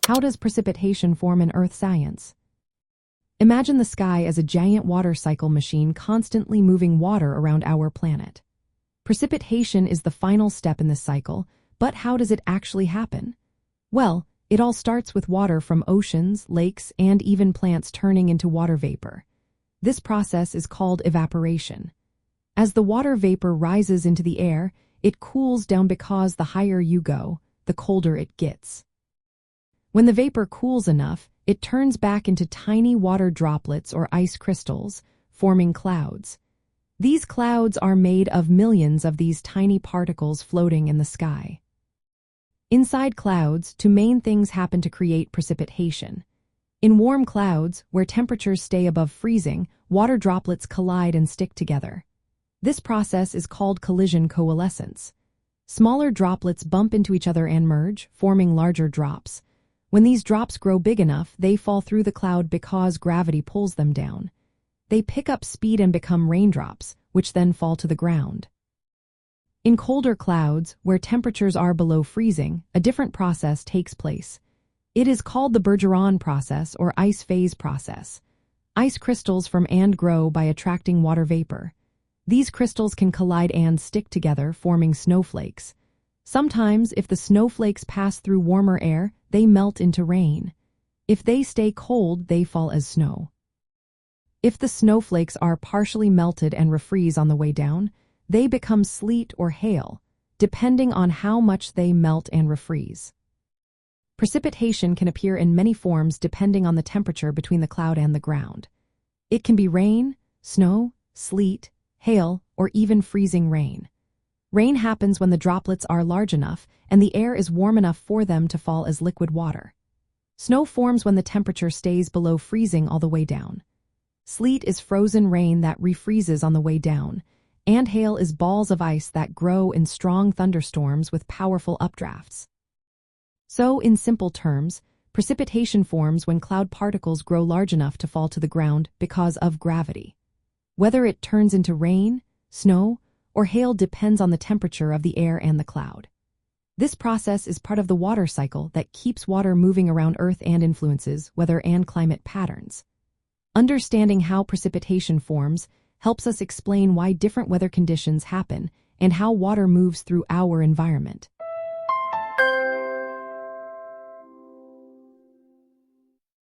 How does precipitation form in Earth science? Imagine the sky as a giant water cycle machine constantly moving water around our planet. Precipitation is the final step in this cycle, but how does it actually happen? Well, it all starts with water from oceans, lakes, and even plants turning into water vapor. This process is called evaporation. As the water vapor rises into the air, it cools down because the higher you go, the colder it gets. When the vapor cools enough, it turns back into tiny water droplets or ice crystals, forming clouds. These clouds are made of millions of these tiny particles floating in the sky. Inside clouds, two main things happen to create precipitation. In warm clouds, where temperatures stay above freezing, water droplets collide and stick together. This process is called collision coalescence. Smaller droplets bump into each other and merge, forming larger drops. When these drops grow big enough, they fall through the cloud because gravity pulls them down. They pick up speed and become raindrops, which then fall to the ground. In colder clouds, where temperatures are below freezing, a different process takes place. It is called the Bergeron process or ice phase process. Ice crystals form and grow by attracting water vapor. These crystals can collide and stick together, forming snowflakes. Sometimes, if the snowflakes pass through warmer air, they melt into rain. If they stay cold, they fall as snow. If the snowflakes are partially melted and refreeze on the way down, they become sleet or hail, depending on how much they melt and refreeze. Precipitation can appear in many forms depending on the temperature between the cloud and the ground. It can be rain, snow, sleet, hail, or even freezing rain. Rain happens when the droplets are large enough and the air is warm enough for them to fall as liquid water. Snow forms when the temperature stays below freezing all the way down. Sleet is frozen rain that refreezes on the way down, and hail is balls of ice that grow in strong thunderstorms with powerful updrafts. So, in simple terms, precipitation forms when cloud particles grow large enough to fall to the ground because of gravity. Whether it turns into rain, snow, or hail depends on the temperature of the air and the cloud. This process is part of the water cycle that keeps water moving around Earth and influences weather and climate patterns. Understanding how precipitation forms helps us explain why different weather conditions happen and how water moves through our environment.